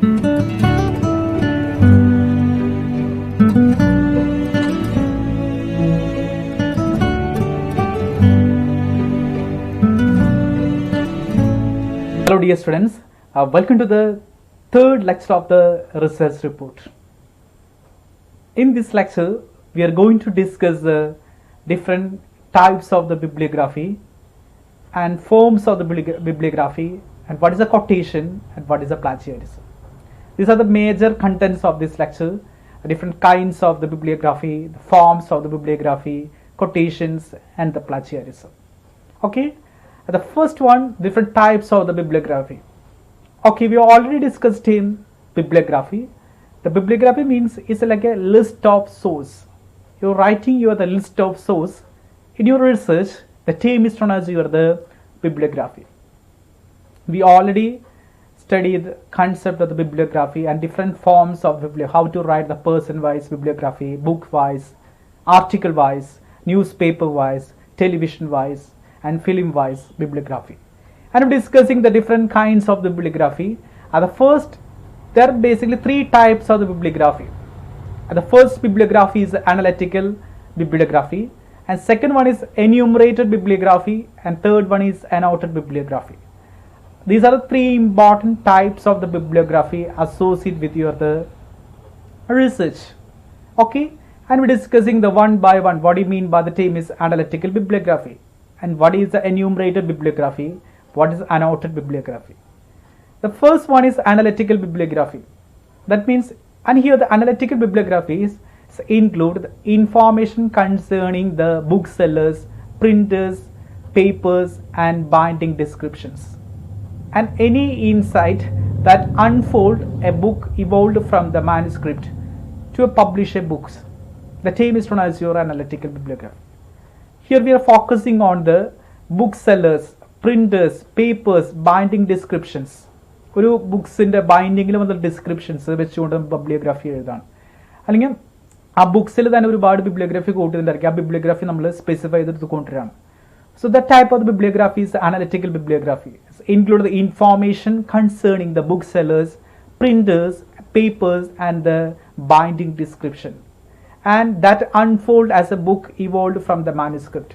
Hello dear students, welcome to the third lecture of the research report. In this lecture, we are going to discuss the different types of the bibliography and forms of the bibliography, and what is a quotation and what is a plagiarism. These are the major contents of this lecture, different kinds of the bibliography, the forms of the bibliography, quotations and the plagiarism. Okay. The first one, different types of the bibliography. Okay, we already discussed in bibliography. The bibliography means it's like a list of source. You're writing the list of source. In your research, the term is known as the bibliography. We already studied the concept of the bibliography and different forms of bibliography, how to write the person-wise bibliography, book-wise, article-wise, newspaper-wise, television-wise, and film-wise bibliography. And I'm discussing the different kinds of the bibliography. The first, there are basically three types of the bibliography. The first bibliography is analytical bibliography, and second one is enumerated bibliography, and third one is annotated bibliography. These are the three important types of the bibliography associated with the research. Okay, and we're discussing the one by one. What do you mean by the term is analytical bibliography? And what is the enumerated bibliography? What is annotated bibliography? The first one is analytical bibliography. That means, and here the analytical bibliographies include the information concerning the booksellers, printers, papers, and binding descriptions, and any insight that unfold a book evolved from the manuscript to publish a book. The term is known as your analytical bibliography. Here we are focusing on the booksellers, printers, papers, binding descriptions. ഒരു ബുക്സിൻ്റെ ബൈൻഡിങ്ങിൽ വന്ന descriptions വെച്ചുകൊണ്ട് bibliography എഴുതാണ്. അല്ലെങ്കിൽ ആ ബുക്സിൽ തന്നെ ഒരുപാട് bibliography കൂട്ടുന്നുണ്ടായിരിക്കും. ആ bibliography നമ്മൾ specify ചെയ്തെടുത്ത് കൊണ്ടുവരാണ്. So that type of the bibliography is analytical bibliography. It includes the information concerning the booksellers, printers, papers, and the binding description, and that unfold as a book evolved from the manuscript.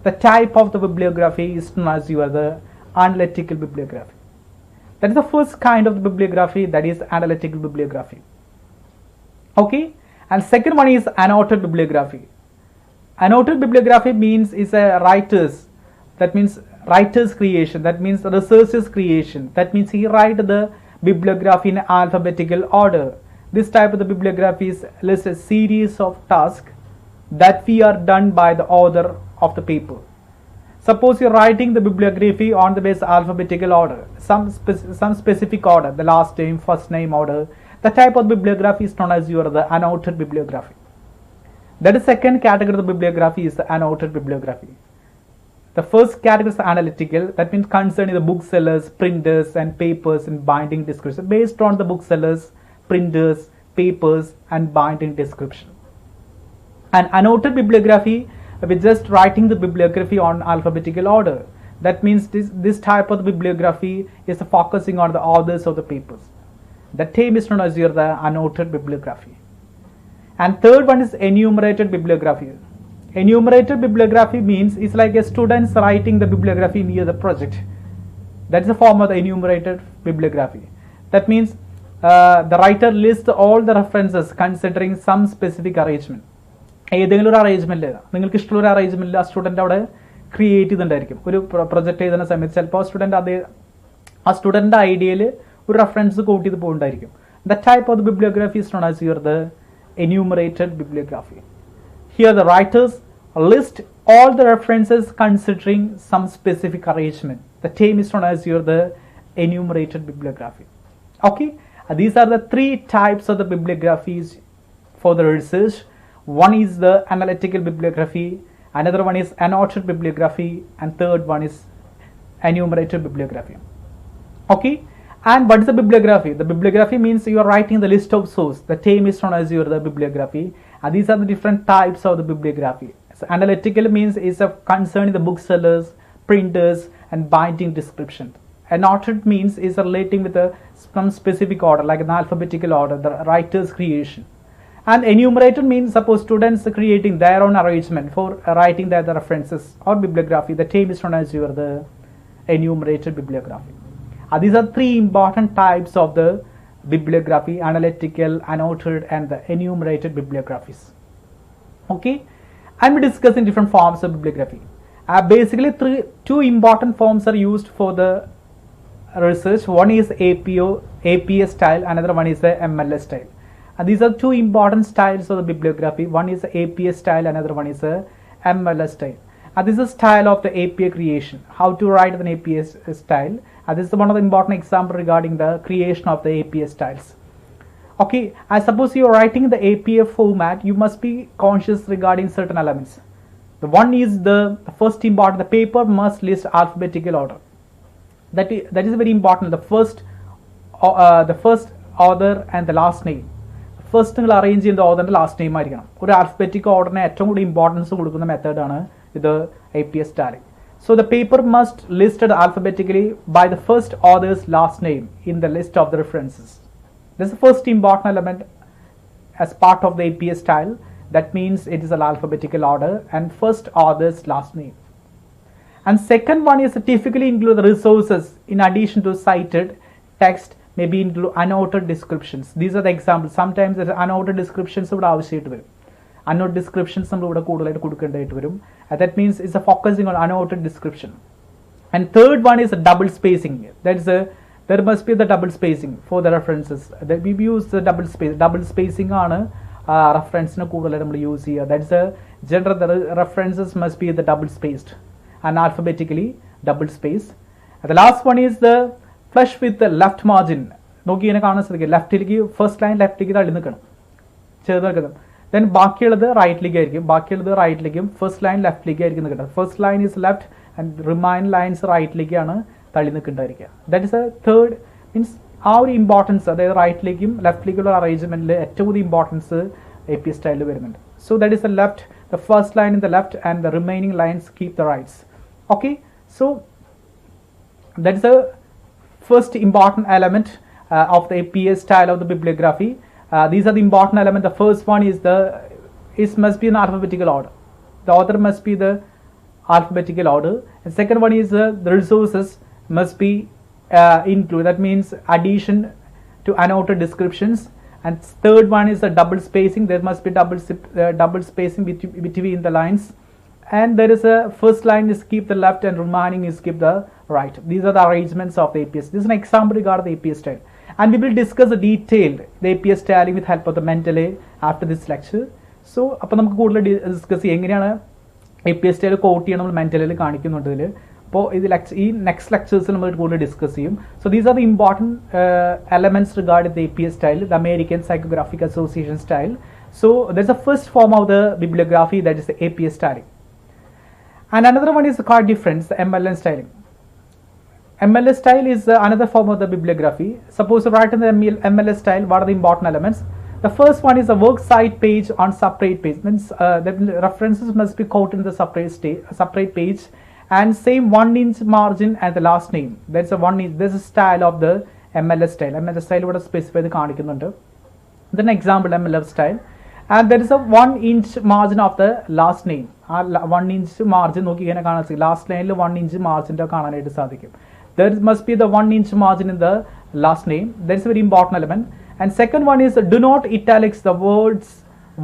The type of the bibliography is known as the analytical bibliography. That is the first kind of the bibliography, that is analytical bibliography. Okay, and second one is annotated bibliography. Annotated bibliography means is a writer's, that means writer's creation, that means the researcher's creation, that means he write the bibliography in alphabetical order. This type of the bibliography lists a series of tasks that we are done by the author of the paper. Suppose you're writing the bibliography on the base alphabetical order, some specific order, the last name, first name order. The type of bibliography is known as the annotated bibliography. That is second category of the bibliography is the annotated bibliography. The first category is analytical, that means concerning the booksellers, printers, and papers and binding description, based on the booksellers, printers, papers, and binding description. And annotated bibliography, with just writing the bibliography on alphabetical order. That means this type of bibliography is focusing on the authors of the papers. The term is known as the annotated bibliography. And third one is enumerated bibliography. Enumerated bibliography means it's like a students writing the bibliography near the project. That is the form of the enumerated bibliography. That means the writer lists all the references considering some specific arrangement. ഏതെങ്കിലും ഒരു arrangement നിങ്ങൾക്ക് ഇഷ്ടമുള്ള ഒരു അറേഞ്ച്മെൻറ്റിൽ ആ student അവിടെ create ചെയ്തിട്ടുണ്ടായിരിക്കും. ഒരു project എഴുതുന്ന സമയത്ത് ചിലപ്പോൾ ആ സ്റ്റുഡൻ്റ് ഐഡിയയിൽ ഒരു റെഫറൻസ് കൂട്ടി ചെയ്ത് പോകുന്നുണ്ടായിരിക്കും. The type of the bibliography is known as the enumerated bibliography. Here the writers list all the references considering some specific arrangement. The term is known as the enumerated bibliography. Okay, these are the three types of the bibliographies for the research. One is the analytical bibliography, another one is annotated bibliography, and third one is enumerated bibliography. Okay, and what is the bibliography? The bibliography means you are writing the list of source. The term is known as the bibliography, and these are the different types of the bibliography. So analytical means is concerning the booksellers, printers, and binding description. Annotated means is relating with some specific order, like an alphabetical order, the writer's creation. And enumerated means suppose students creating their own arrangement for writing the references or bibliography. The term is known as the enumerated bibliography. These are three important types of the bibliography: analytical, annotated, and the enumerated bibliographies. Okay, I'm discussing different forms of bibliography. Basically, two important forms are used for the research. One is APA style, another one is the MLA style. And these are two important styles of the bibliography. One is APA style, another one is MLA style. And this is style of the APA creation. How to write an APA style. And this is one of the important examples regarding the creation of the APA styles. Okay, I suppose you are writing the APA format, you must be conscious regarding certain elements. The one is the first important, the paper must list alphabetical order. That is very important. The first author and the last name. First നിങ്ങൾ arrange ചെയ്യുന്ന ഓതറിൻ്റെ last name ആയിരിക്കണം. ഒരു alphabetic ഓർഡറിന് ഏറ്റവും കൂടി importance കൊടുക്കുന്ന മെത്തേഡാണ് ഇത് APA styling. So the paper must listed alphabetically by the first author's last name in the list of the references. This is the first important element as part of the APA style. That means it is an alphabetical order and first author's last name. And second one is typically include the resources in addition to cited text. Maybe include annotated descriptions. These are the examples. Sometimes there are annotated descriptions ഇവിടെ ആവശ്യമായിട്ട് വരും. Annotated descriptions നമ്മൾ ഇവിടെ കൂടുതലായിട്ട് കൊടുക്കേണ്ടതായിട്ട് വരും. That means it's a focusing on annotated description. And third one is a double spacing. There must be the double spacing for the references. We use the double space. Double spacing ആണ് reference-ന് കൂടുതലായിട്ട് നമ്മൾ use ചെയ്യുക. That's a general the references must be the double spaced and alphabetically double spaced. And the last one is the flush with the left margin. നോക്കി ഇതിനെ കാണാൻ ശ്രദ്ധിക്കുക. ലെഫ്റ്റിലേക്ക് first line ലെഫ്റ്റിലേക്ക് തള്ളി നിൽക്കണം, ചെറുത് നിൽക്കണം. ദെൻ ബാക്കിയുള്ളത് റൈറ്റിലേക്ക് ആയിരിക്കും, ബാക്കിയുള്ളത് റൈറ്റിലേക്കും ഫസ്റ്റ് ലൈൻ ലെഫ്റ്റിലേക്ക് ആയിരിക്കും നിൽക്കുന്നത്. First line is left and remain lines റൈറ്റിലേക്കാണ് തള്ളി നിൽക്കേണ്ടായിരിക്കുക. That is a third means ആ ഒരു ഇമ്പോർട്ടൻസ്, അതായത് റൈറ്റിലേക്കും ലെഫ്റ്റിലേക്കുള്ള അറേഞ്ച്മെന്റിൽ ഏറ്റവും കൂടുതൽ ഇമ്പോർട്ടൻസ് APA സ്റ്റൈലിൽ വരുന്നുണ്ട്. So that is A left, the first line in the left and the remaining lines keep the rights. Okay, so that is A first important element of the APA style of the bibliography. These are the important elements. The first one is must be in alphabetical order. The author must be the alphabetical order. And second one is the resources must be included. That means addition to annotated descriptions. And third one is the double spacing. There must be double spacing between the lines. And there is a first line is keep the left and remaining is keep the right. These are the arrangements of the APS. This is an example regarding the APS style. And we will discuss the detailed the APS styling with help of the MLA after this lecture. So, അപ്പോൾ നമുക്ക് കൂടുതൽ discuss ചെയ്യാം എങ്ങനെയാണ് APS style coat ചെയ്യണം നമ്മൾ മെന്റലിൽ കാണിക്കുന്നുണ്ട് ഇതിൽ. അപ്പോൾ ഈ നെക്സ്റ്റ് ലെക്ചേഴ്സിൽ നമ്മൾ കൂടുതൽ ഡിസ്കസ് ചെയ്യും. So these are the important elements regarding the APS style, the American Psychographic Association style. So there's a first form of the bibliography, that is the APS styling. And another one is quite different, the MLA styling. MLA style is another form of the bibliography. Suppose to write in the MLA style, what are the important elements? The first one is a work site page on separate page. Means the references must be quoted in the separate page, and same 1-inch margin and the last name. That's a 1-inch. This is style of the MLA style. MLA style would specify the കാണിക്കുന്നുണ്ട്. Then example MLA style. And there is a 1-inch margin of the last name. 1-inch margin നോക്കി ഇങ്ങനെ കാണാൻ സാധിക്കും. Last ലൈനിൽ 1-inch മാർജിൻ്റെ കാണാനായിട്ട് സാധിക്കും. There must be the 1-inch margin in the last name. That is a very important element. And second one is do not italics the words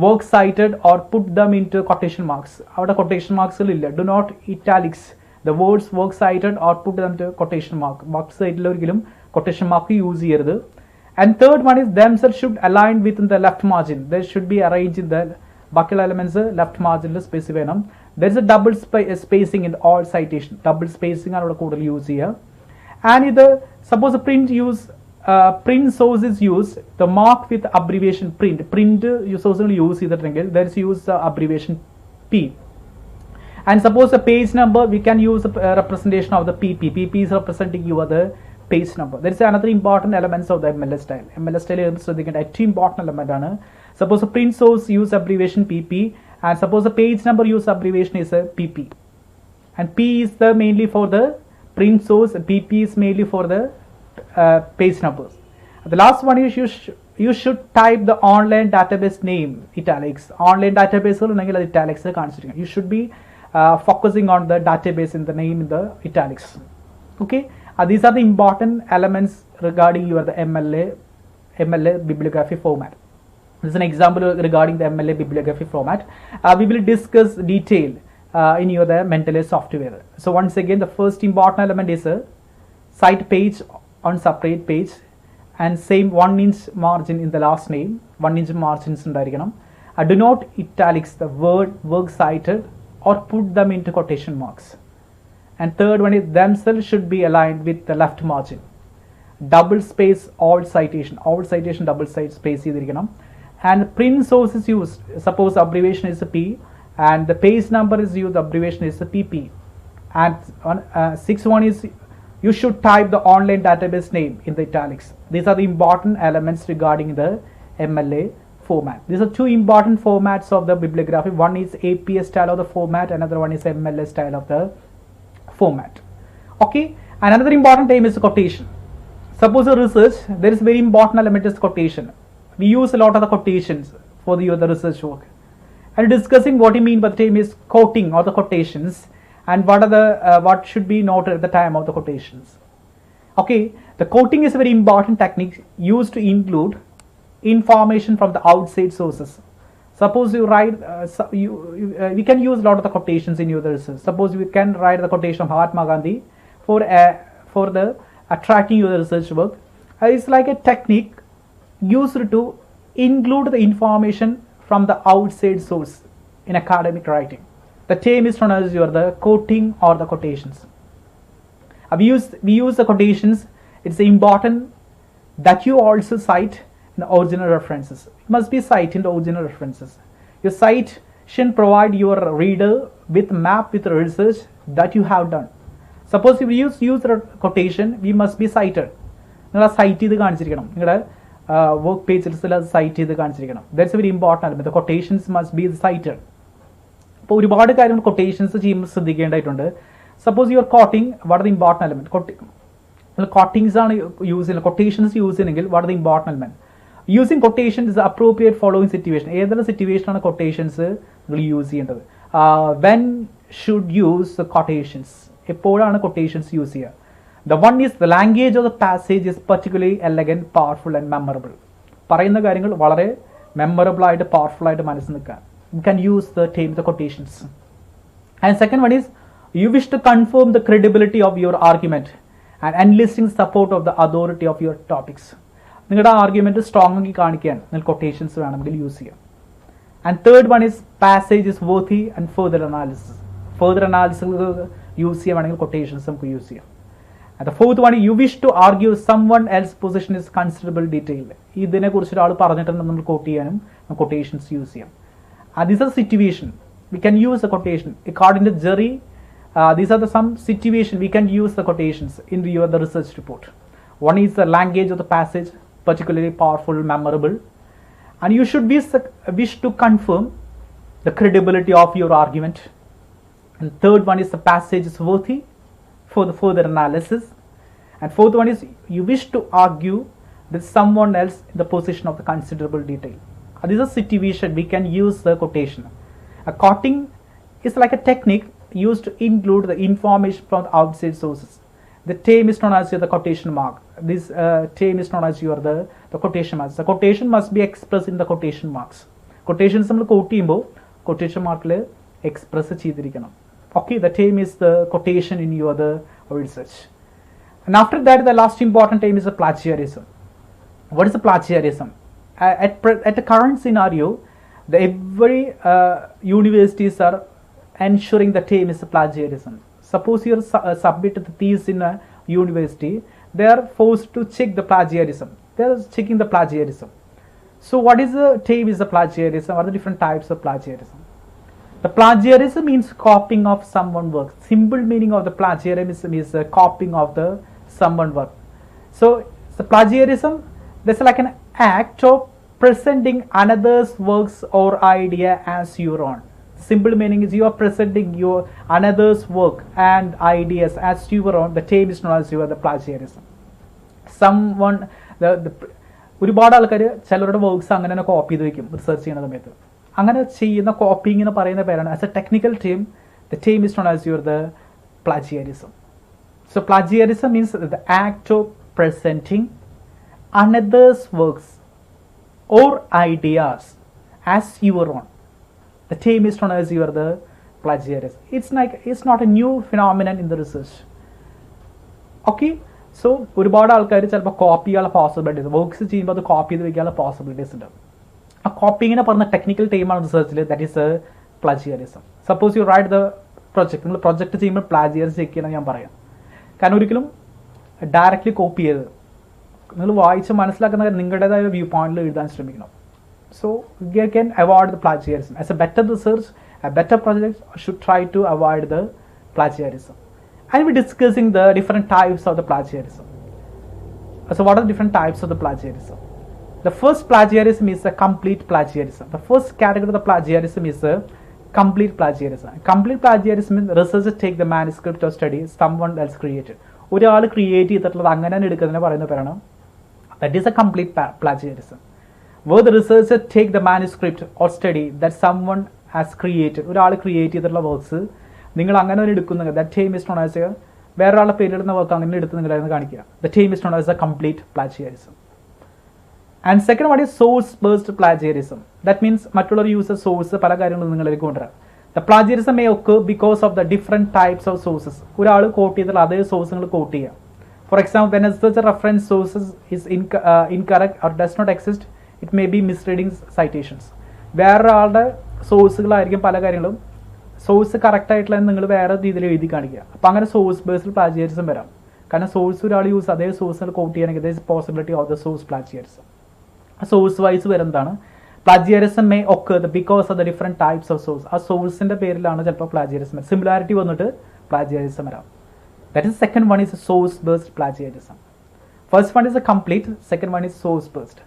work cited or put them into quotation marks. അവിടെ quotation marks ഇല്ല. Do not italics the words work cited or put them to quotation mark. Marks സൈഡിൽ ഒരിക്കലും quotation mark use ചെയ്യരുത്. And third one is themselves should align within the left margin. They should be arranged in the ബാക്കിയുള്ള elements left മാർജിനിൽ space വേണം. There is A double spacing in all citation. Double spacing ആണ് ഇവിടെ കൂടുതൽ use ചെയ്യുക. And ഇത് suppose print source is use the mark with abbreviation print സോഴ്സുകൾ use ചെയ്തിട്ടുണ്ടെങ്കിൽ there is use abbreviation P. And suppose a page number, we can use a representation of the PP. PP is representing you the page number. There is another important elements of the MLA style. MLA style is a two important element. Suppose a print source use abbreviation PP, and suppose a page number use abbreviation is a PP. And P is the mainly for the print source, PP is mainly for the page numbers. The last one is you should type the online database name italics. Online database italics. You should be focusing on the database in the name in the italics. Okay, these are the important elements regarding your the MLA bibliography format. This is an example regarding the MLA bibliography format. We will discuss detail in your the Mentalist software. So once again, the first important element is a cite page on separate page, and same 1 inch margin in the last name, 1 inch margins undarikkanam. Do not italics the work cited or put them into quotation marks. And third one is themselves should be aligned with the left margin. Double space all citation double space ചെയ്തിരിക്കണം. And print source is used, suppose abbreviation is a P and the page number is used, the abbreviation is a PP. And sixth one is you should type the online database name in the italics. These are the important elements regarding the MLA format. These are two important formats of the bibliography. One is APA style of the format, another one is MLA style of the format. Okay, and another important term is quotation. Suppose a research, there is very important element is quotation. We use a lot of the quotations for the research work. And discussing what you mean by the term is quoting or the quotations, and what are the what should be noted at the time of the quotations. Okay, the quoting is a very important technique used to include information from the outside sources. Suppose you write, we can use a lot of the quotations in your research. Suppose we can write the quotation of Mahatma Gandhi for the attracting your research work. It's like a technique used to include the information from the outside source in academic writing. The term is known as the quoting or the quotations. We use the quotations. It's important that you also cite in the original references. It must be cited in the original references. Your cite should provide your reader with map with the research that you have done. Suppose if you use the quotation, we must be cited. Cite work page cite that's a very important element. The quotations must be cited. Quotations suppose you are quoting, what are the important element? Quotings are using quotations using what are the important element? Using quotations is the appropriate following situation. Either situation on quotations will use when should use the quotations? Quotations use here. The one is the language of the passage is particularly elegant, powerful and memorable. Memorable and powerful. You can use the term the quotations. And second one is you wish to confirm the credibility of your argument and enlisting support of the authority of your topics. Your argument is strongly quotations use here. And third one is passage is worthy and further analysis. Further analysis use here quotations use here. And the fourth one, you wish to argue someone else's position is considerable detail. Quotations use here. These are the situation. We can use the quotation. According to jury, these are the some situation we can use the quotations in the research report. One is the language of the passage, particularly powerful, memorable. And you should wish to confirm the credibility of your argument. And third one is the passage is worthy for the further analysis. And fourth one is you wish to argue that someone else in the position of the considerable detail. This is a situation we can use the quotation. A quoting is like a technique used to include the information from the outside sources. The term is known as the quotation mark. This term is known as the quotation marks. The quotation must be expressed in the quotation marks. Quotations quotation mark express. Okay, the term is the quotation in your research. And after that, the last important term is the plagiarism. What is the plagiarism? At the current scenario, every universities are ensuring the term is plagiarism. Suppose you submit the thesis in a university, they are forced to check the plagiarism. They are checking the plagiarism. So what is the term is the plagiarism? What are the different types of plagiarism? The plagiarism means copying of someone's work. Simple meaning of the plagiarism is copying of the someone's work. So the plagiarism, that's like an act of presenting another's works or idea as your own. Simple meaning is you are presenting your another's work and ideas as your own. The term is known as the plagiarism. Someone ഒരുപാട് ആൾക്കാർ ചിലരുടെ works അങ്ങനെ തന്നെ copy ചെയ്ത് വയ്ക്കും research ചെയ്യുന്ന സമയത്ത്. അങ്ങനെ ചെയ്യുന്ന കോപ്പിങ് എന്ന് പറയുന്ന പേരാണ് as A technical team. The team is known as the plagiarism. So plagiarism means the act of presenting another's works or ideas as your own. The term is known as the plagiarism. It's not a new phenomenon in the research. Okay, so ഒരുപാട് ആൾക്കാർ ചിലപ്പോൾ copy ചെയ്യാനുള്ള possibilities works ചെയ്യുമ്പോൾ അത് copy ചെയ്ത് വയ്ക്കാനുള്ള possibilities ഉണ്ട്. ആ കോപ്പിങ്ങിനെ പറഞ്ഞ ടെക്നിക്കൽ ടീമാണ് റിസർച്ചിൽ, that is plagiarism. Suppose you write the project, നിങ്ങൾ പ്രൊജക്ട് ചെയ്യുമ്പോൾ പ്ലാജിയറിസം ചെക്ക് ചെയ്യണം ഞാൻ പറയാം. കാരണം ഒരിക്കലും ഡയറക്റ്റ്ലി കോപ്പി ചെയ്ത് നിങ്ങൾ വായിച്ച് മനസ്സിലാക്കുന്ന നിങ്ങളുടേതായ വ്യൂ പോയിന്റിൽ എഴുതാൻ ശ്രമിക്കണം. So you can avoid the plagiarism. As a better research, a better project should try to avoid the plagiarism. And we're discussing the different types of the plagiarism. So what are the different types of the plagiarism? The first plagiarism is a complete plagiarism. The first category of the plagiarism is a complete plagiarism. Complete plagiarism means researchers take the manuscript or study someone else created. ഒരാൾ create ചെയ്തിട്ടുള്ളത് അങ്ങനെ തന്നെ എടുക്കുന്നതിനെ പറയുന്ന പേരാണ്. That is a complete plagiarism. Where the researcher take the manuscript or study that someone has created. ഒരാൾ create ചെയ്തിട്ടുള്ള works നിങ്ങൾ അങ്ങനെ തന്നെ എടുക്കുന്നത്, that term is known as വേറൊരാളുടെ പേരിടുന്ന വർക്ക് അങ്ങനെ എടുത്ത് നിങ്ങളായിരുന്നു കാണിക്കുക. The term is known as a complete plagiarism. And second one is source based plagiarism. That means മറ്റുള്ളവർ യൂസ് സോഴ്സ് പല കാര്യങ്ങളും നിങ്ങളിലേക്ക് കൊണ്ടുവരാം. The plagiarism may occur because of the different types of sources. ഒരാൾ coat ചെയ്തിട്ടുള്ള അതേ source നിങ്ങൾ coat ചെയ്യുക. For example, when a researcher reference sources is incorrect or does not exist, it may be misleading citations. വേറൊരാളുടെ സോഴ്സുകളായിരിക്കും പല കാര്യങ്ങളും, source correct ആയിട്ടുള്ള നിങ്ങൾ വേറെ രീതിയിൽ എഴുതി കാണിക്കുക. അപ്പോൾ അങ്ങനെ സോഴ്സ് ബേസ്ഡ് പ്ലാജിയറിസം വരാം. കാരണം സോഴ്സ് ഒരാൾ യൂസ് അതേ സോഴ്സുകൾ കോട്ട് ചെയ്യണമെങ്കിൽ there is possibility of the source plagiarism. Source wise വരുന്നതാണ്. Plagiarism may occur because of the different types of source. ആ സോഴ്സിൻ്റെ പേരിലാണ് ചിലപ്പോൾ പ്ലാജിയറിസം, സിമിലാരിറ്റി വന്നിട്ട് പ്ലാജിയറിസം വരാം. That is second one is a source based plagiarism. First one is a complete, second one is source based.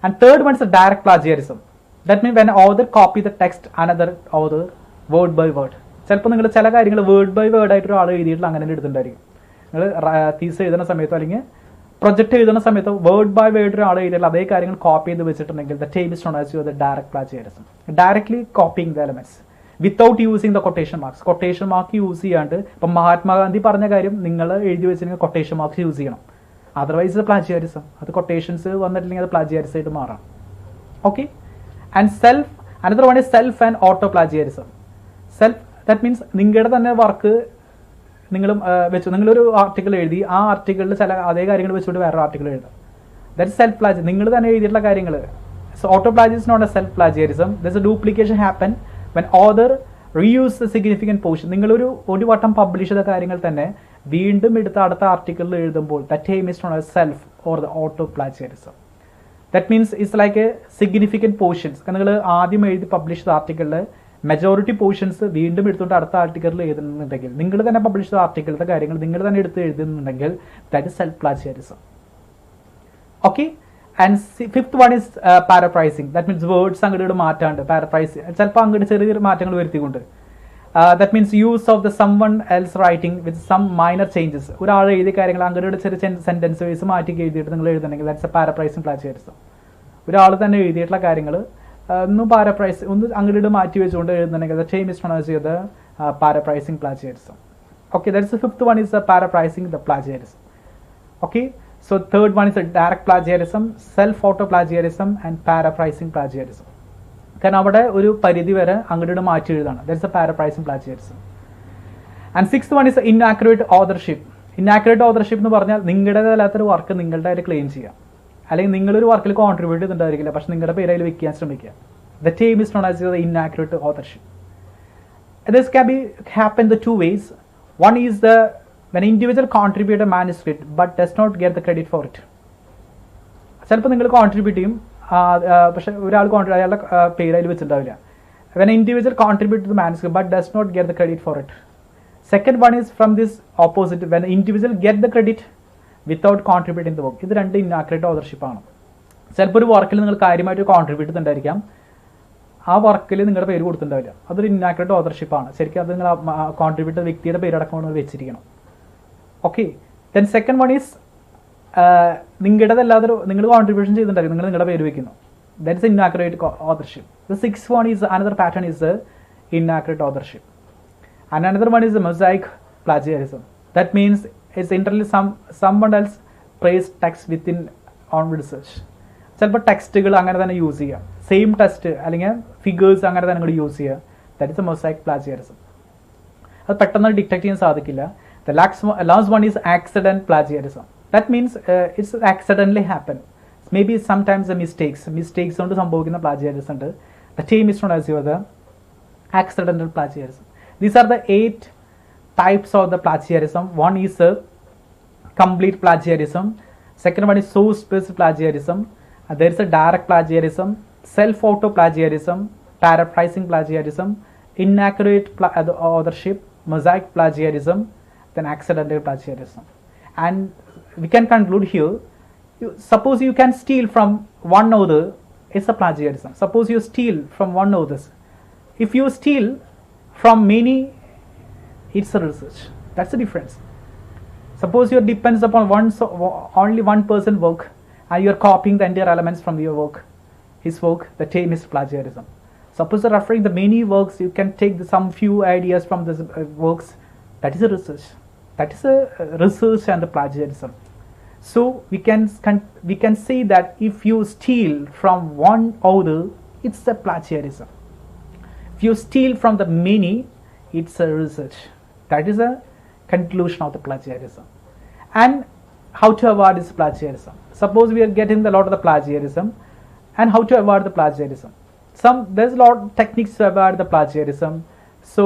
And third one is a direct plagiarism. That means when author copy the text another author word by word. ചിലപ്പോൾ നിങ്ങൾ ചില കാര്യങ്ങൾ word by word ആയിട്ട് ഒരാൾ എഴുതിയിട്ടുള്ള അങ്ങനെ എടുത്തിട്ടുണ്ടായിരിക്കും. നിങ്ങൾ തീസ് എഴുതുന്ന സമയത്തോ അല്ലെങ്കിൽ പ്രൊജക്ട് എഴുതുന്ന സമയത്തോ വേർഡ് ബൈ വേർഡ് ഒരാൾ എഴുതിയിട്ടുള്ള അതേ കാര്യങ്ങൾ കോപ്പി ചെയ്ത് വെച്ചിട്ടുണ്ടെങ്കിൽ the term is known as the direct plagiarism. Directly copying the elements without using the quotation marks. Quotation mark use ചെയ്യാണ്ട് ഇപ്പം മഹാത്മാഗാന്ധി പറഞ്ഞ കാര്യം നിങ്ങൾ എഴുതി വെച്ചിട്ടുണ്ടെങ്കിൽ കൊട്ടേഷൻ മാർക്സ് യൂസ് ചെയ്യണം. അതർവൈസ് പ്ലാജിയറിസം, അത് കൊട്ടേഷൻസ് വന്നിട്ടില്ലെങ്കിൽ അത് പ്ലാജിയറിസം ആയിട്ട് മാറാം. Okay. And self, another one is self and auto പ്ലാജിയറിസം. Self that means നിങ്ങളുടെ തന്നെ വർക്ക് വെച്ചു നിങ്ങളൊരു ആർട്ടിക്കിൾ എഴുതി, ആ ആർട്ടിക്കിളിൽ ചില അതേ കാര്യങ്ങൾ വെച്ചുകൊണ്ട് വേറൊരു ആർട്ടിക്കിൾ എഴുതാം. ദാറ്റ് ഇസ് സെൽഫ് പ്ലാജി, നിങ്ങൾ തന്നെ എഴുതിയിട്ടുള്ള കാര്യങ്ങൾ. So auto plagiarism not a self plagiarism. There is a duplication happen when author reuse the significant portion. ഒരു വട്ടം പബ്ലിഷ് ചെയ്ത കാര്യങ്ങൾ തന്നെ വീണ്ടും എടുത്ത് അടുത്ത ആർട്ടിക്കിളിൽ എഴുതുമ്പോൾ that term is known as self or the auto plagiarism. That means it's like a significant portions. നിങ്ങൾ ആദ്യം എഴുതി പബ്ലിഷ് ചെയ്ത ആർട്ടിക്കിളിൽ മെജോറിറ്റി പോർഷൻസ് വീണ്ടും എടുത്തുകൊണ്ട് അടുത്ത ആർട്ടിക്കിളിൽ എഴുതുന്നുണ്ടെങ്കിൽ, നിങ്ങൾ തന്നെ പബ്ലിഷ് ചെയ്ത ആർട്ടിക്കിളിലെ കാര്യങ്ങൾ നിങ്ങൾ തന്നെ എടുത്ത് എഴുതുന്നുണ്ടെങ്കിൽ that is self plagiarism. Okay. And fifth one is paraphrasing. That means words അങ്ങോട്ട് മാറ്റാണ്ട് പാരഫ്രൈസ്, ചിലപ്പോൾ അങ്ങോട്ട് ചെറിയ മാറ്റങ്ങൾ വരുത്തിക്കൊണ്ട്. That means use of the someone else writing with some minor changes. ഒരാൾ എഴുതിയ കാര്യങ്ങൾ അങ്ങോട്ട് ചെറിയ സെന്റൻസ് വൈസ് മാറ്റി എഴുതിയിട്ട് നിങ്ങൾ എഴുതണമെങ്കിൽ that's a paraphrasing plagiarism. ഒരാൾ തന്നെ എഴുതിയിട്ടുള്ള കാര്യങ്ങൾ ഒന്ന് പാരഫ്രൈസ് ഒന്ന് അങ്ങോട്ട് മാറ്റി വെച്ചുകൊണ്ട് എഴുതുന്നുണ്ടെങ്കിൽ the term is known as the paraphrasing plagiarism. Okay, that's the fifth one is the paraphrasing the plagiarism. Okay. So third one is a direct plagiarism, self-auto plagiarism and paraphrasing plagiarism. കാരണം അവിടെ ഒരു പരിധി വരെ അങ്ങോട്ട് മാറ്റി എഴുതാണ്. That's a paraphrasing plagiarism. And sixth one is inaccurate authorship. Inaccurate authorship എന്ന് പറഞ്ഞാൽ നിങ്ങളുടേതല്ലാത്തൊരു work നിങ്ങളുടെ ആയിട്ട് ക്ലെയിം ചെയ്യുക, അല്ലെങ്കിൽ നിങ്ങളൊരു വർക്കിൽ കോൺട്രിബ്യൂട്ട് ചെയ്തിട്ടുണ്ടായിരിക്കില്ല പക്ഷെ നിങ്ങളുടെ പേര് അതിൽ വെക്കാൻ ശ്രമിക്കുക. The term is known as the inaccurate authorship. This can be happen the two ways. One is when an individual contribute a manuscript but does not get the credit for it. ചിലപ്പോൾ നിങ്ങൾ contribute ചെയ്യും പക്ഷെ ഒരാൾ അയാളുടെ പേര് അതിൽ വെച്ചിട്ടുണ്ടാവില്ല. when an individual contribute to the manuscript but does not get the credit for it. Second one is from this opposite, when an individual get the credit without contributing the work. ഇത് രണ്ട് inaccurate authorship ആണ്. ചിലപ്പോൾ ഒരു വർക്കിൽ നിങ്ങൾ കാര്യമായിട്ട് contribute ചെയ്തിട്ടുണ്ടായിരിക്കാം, ആ വർക്കിൽ നിങ്ങളുടെ പേര് കൊടുത്തിട്ടുണ്ടാവില്ല. അതൊരു ഇന്നാക്യുറേറ്റ് ഓതർഷിപ്പാണ്. ശരിക്കും അത് നിങ്ങൾ കോൺട്രിബ്യൂട്ട് വ്യക്തിയുടെ പേരടക്കം വെച്ചിരിക്കണം. Okay. Then second one is നിങ്ങളുടേതല്ലാതെ നിങ്ങൾ കോൺട്രിബ്യൂഷൻ ചെയ്തിട്ടുണ്ടായിരിക്കും, നിങ്ങൾ നിങ്ങളുടെ പേര് വയ്ക്കുന്നു. That is inaccurate authorship. The six one is another pattern is inaccurate authorship. And another one is the mosaic plagiarism. That means it's entirely someone else praised text within on research. ചിലപ്പോൾ ടെക്സ്റ്റുകൾ അങ്ങനെ തന്നെ use ചെയ്യുക, same text അല്ലെങ്കിൽ figures അങ്ങനെ തന്നെ നിങ്ങൾ use ചെയ്യുക. That is a mosaic plagiarism. അത് പെട്ടെന്ന് ഡിറ്റക്ട് ചെയ്യാൻ സാധിക്കില്ല. The last one is accident plagiarism. That means it's accidentally happen. May be sometimes mistakes കൊണ്ട് സംഭവിക്കുന്ന പ്ലാജിയറിസം ഉണ്ട്. The team is known as your the accidental plagiarism. These are the 8 types of the plagiarism. One is complete plagiarism. Second one is source-based plagiarism. There is a direct plagiarism, self-auto plagiarism, paraphrasing plagiarism, inaccurate authorship, mosaic plagiarism, then accidental plagiarism. And we can conclude here. Suppose you can steal from one author, it's a plagiarism. Suppose you steal from one author. If you steal from many, it's a research. That's the difference. Suppose you depends upon only one person work and you are copying the entire elements from your work, his work, the term is plagiarism. Suppose you're referring the many works, you can take some few ideas from the works. That is a research. That is a research and the plagiarism. So we can say that if you steal from one author, it's a plagiarism. If you steal from the many, it's a research. That is a conclusion of the plagiarism. And how to avoid this plagiarism? Suppose we are getting a lot of the plagiarism, and how to avoid the plagiarism? There's a lot of techniques to avoid the plagiarism. So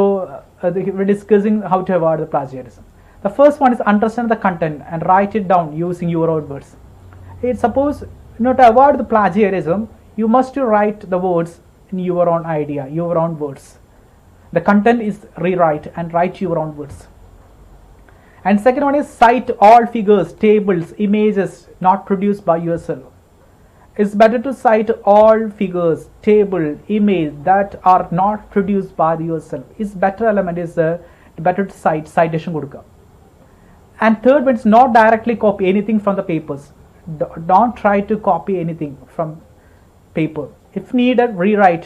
we're discussing how to avoid the plagiarism. The first one is understand the content and write it down using your own words. Suppose to avoid the plagiarism, you must write the words in your own idea, your own words. The content is rewrite and write your own words. And second one is cite all figures, tables, images not produced by yourself. It's better to cite all figures, table, image that are not produced by yourself. It's better element is better to cite citation കൊടുക്കുക. And third one is not directly copy anything from the papers. Don't try to copy anything from paper. If needed, rewrite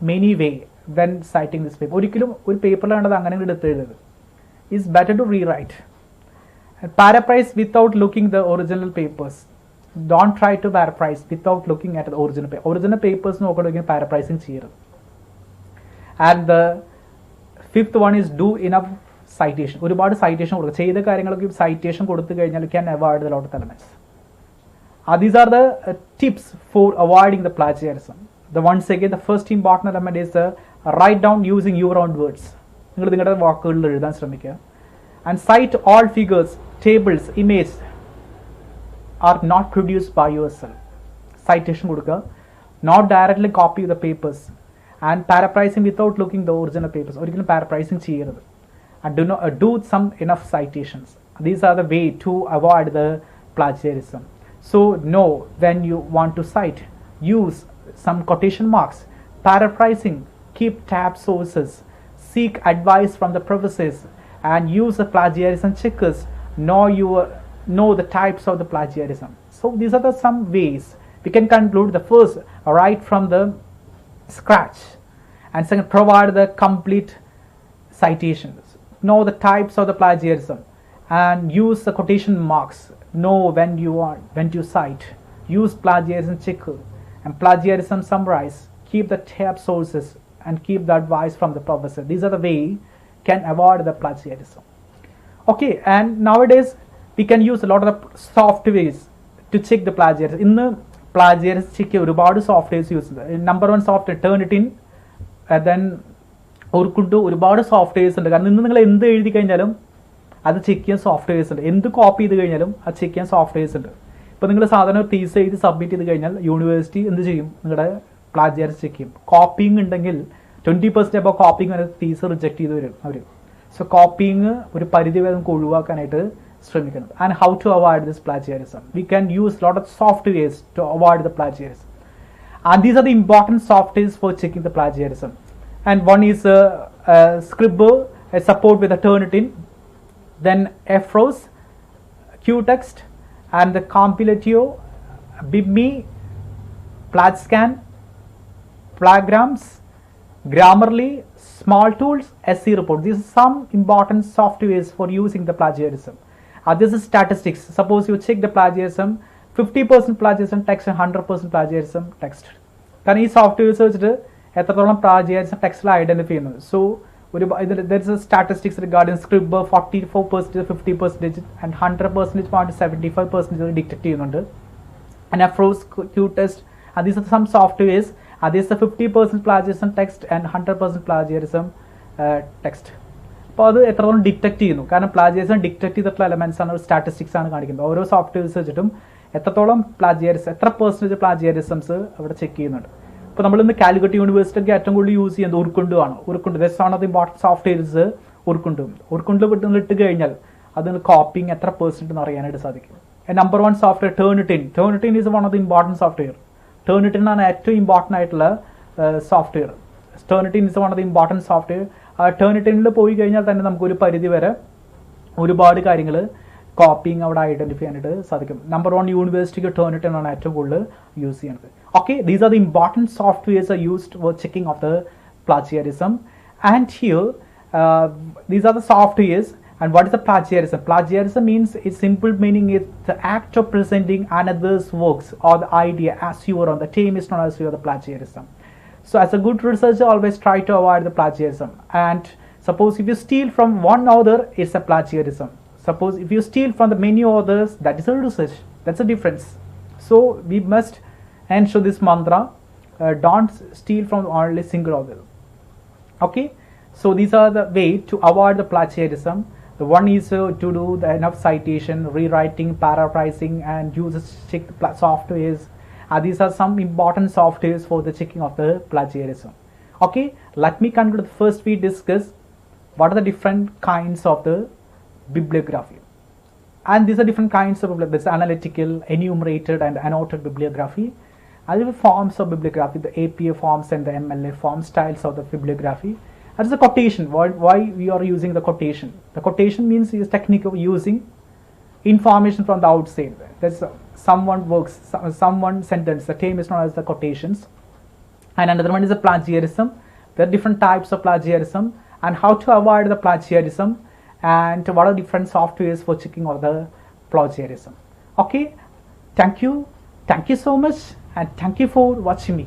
many way when citing this paper. ഒരിക്കലും ഒരു പേപ്പറിൽ കണ്ടത് അങ്ങനെ എടുത്ത് എഴുതരുത്. It's better to rewrite. And paraphrase without looking the original papers. Don't try to paraphrase without looking at the original papers. Original papers നോക്കണമെങ്കിൽ paraphrasing ചെയ്യരുത്. And the fifth one is do enough citation. ഒരുപാട് citation കൊടുക്കുക. ചെയ്ത കാര്യങ്ങളൊക്കെ citation കൊടുത്തു കഴിഞ്ഞാൽ you can avoid a lot of elements. These are the tips for avoiding the plagiarism. Once again, the first important element is write down using your own words. നിങ്ങൾ നിങ്ങളുടെ വാക്കുകളിൽ എഴുതാൻ ശ്രമിക്കുക. And cite all figures, tables, images are not produced by yourself. Citation കൊടുക്കുക. Not directly copy the papers. And paraphrasing without looking the original papers. ഒരിക്കലും paraphrasing ചെയ്യരുത്. And do some enough citations. These are the way to avoid the plagiarism. So know when you want to cite, use some quotation marks, paraphrasing, keep tab sources, seek advice from the professors, and use the plagiarism checkers. Know the types of the plagiarism. So these are some ways we can conclude. The first, write from the scratch, and second, provide the complete citations. Know the types of the plagiarism, and use the quotation marks. Know when to cite. Use plagiarism checker and plagiarism summarize. Keep the tab sources and keep the advice from the professor. These are the way can avoid the plagiarism. Okay, and nowadays we can use a lot of the softwares to check the plagiarism. In the plagiarism check ഒരുപാട് softwares use. Number one software Turnitin, and then ഒരുപാട് softwares ഉണ്ട്. കാരണം ഇന്ന് നിങ്ങൾ എന്ത് എഴുതി കഴിഞ്ഞാലും അത് ചെക്ക് ചെയ്യാൻ സോഫ്റ്റ്വെയർസ് ഉണ്ട്. എന്ത് കോപ്പി ചെയ്ത് കഴിഞ്ഞാലും അത് ചെക്ക് ചെയ്യാൻ സോഫ്റ്റ്വെയർസ് ഉണ്ട്. ഇപ്പോൾ നിങ്ങൾ സാധാരണ തീസ് എഴുതി സബ്മിറ്റ് ചെയ്ത് കഴിഞ്ഞാൽ യൂണിവേഴ്സിറ്റി എന്ത് ചെയ്യും? നിങ്ങളുടെ പ്ലാജിയറിസം ചെക്ക് ചെയ്യും. കോപ്പിങ് ഉണ്ടെങ്കിൽ 20% അപ്പോൾ കോപ്പിങ് വരെ തീസ് റിജക്ട് ചെയ്ത് വരും അവർ. സോ കോപ്പിങ് ഒരു പരിധി വരെ നമുക്ക് ഒഴിവാക്കാനായിട്ട് ശ്രമിക്കണം. And how to avoid this plagiarism? We can use lot of softwares to avoid the plagiarism. And these are the important softwares for checking the plagiarism. And one is Scribble, support with the Turnitin, then Efros, Qtext, and the Compilatio, BibMe, PlagScan, Plagrams, Grammarly, Small Tools, SC Report. These are some important softwares for using the plagiarism. This is statistics. Suppose you check the plagiarism, 50% plagiarism text and 100% plagiarism text. Can you software search plagiarism text identify? So there is a statistics regarding Scribble 44%, 50%, and 100% 75% detect. And Afros, Qtest, and these are some softwares. This is a 50% plagiarism text and 100% plagiarism text. അപ്പോൾ അത് എത്രത്തോളം detect ചെയ്യുന്നു, കാരണം പ്ലാജിയറിസം detect ചെയ്തിട്ടുള്ള elements ആണ്, statistics ആണ് കാണിക്കുന്നത്. ഓരോ സോഫ്റ്റ്വെയർസ് വെച്ചിട്ടും എത്രത്തോളം പ്ലാജിയറിസം, എത്ര പെർസെൻറ്റേജ് പ്ലാജിയറിസംസ് അവിടെ ചെക്ക് ചെയ്യുന്നുണ്ട്. ഇപ്പോൾ നമ്മളിന്ന് കാലിക്കറ്റ് യൂണിവേഴ്സിറ്റിക്ക് ഏറ്റവും കൂടുതൽ യൂസ് ചെയ്യുന്നത് ഉർക്കുണ്ടു ആണ്. Urkund that's one of the important softwares. Urkund ഇട്ട് കഴിഞ്ഞാൽ അതിന് കോപ്പിംഗ് എത്ര പെർസെൻറ്റ് എന്ന് അറിയാനായിട്ട് സാധിക്കും. Number 1 software Turnitin is one of the important software. Turnitin ആണ് ഏറ്റവും ഇമ്പോർട്ടൻ്റ് ആയിട്ടുള്ള software. Turnitin is one of the important software. ടേർണിറ്റിനിൽ പോയി കഴിഞ്ഞാൽ തന്നെ നമുക്കൊരു പരിധി വരെ ഒരുപാട് കാര്യങ്ങൾ കോപ്പിംഗ് അവിടെ ഐഡൻറ്റിഫൈ ചെയ്യാനായിട്ട് സാധിക്കും. നമ്പർ 1 യൂണിവേഴ്സിറ്റിക്ക് ടേർണിറ്റിൻ ആണ് ഏറ്റവും കൂടുതൽ യൂസ് ചെയ്യുന്നത്. Okay, these are the important softwares are used for checking of the plagiarism. And here, these are the softwares. And what is the plagiarism? Plagiarism means, its simple meaning is the act of presenting another's works or the idea as your own. The term is known as the plagiarism. So as a good researcher, always try to avoid the plagiarism. And suppose if you steal from one author, it's a plagiarism. Suppose if you steal from the many authors, that is a research. That's a difference. So we must ensure this mantra, don't steal from only single author. Okay, so these are the way to avoid the plagiarism. The one is to do the enough citation, rewriting, paraphrasing, and use check the softwares. These are some important softwares for the checking of the plagiarism. Okay, let me conclude. First we discuss what are the different kinds of the bibliography. And these are different kinds of bibliography. There's analytical, enumerated, and annotated bibliography. Other forms of bibliography, the APA forms and the MLA forms, styles of the bibliography. That is the quotation. Why we are using the quotation? The quotation means is technique of using information from the outside. That's someone works, someone sentence. The term is known as the quotations. And another one is the plagiarism. There are different types of plagiarism and how to avoid the plagiarism and what are different softwares for checking of the plagiarism. Okay, thank you so much and thank you for watching me.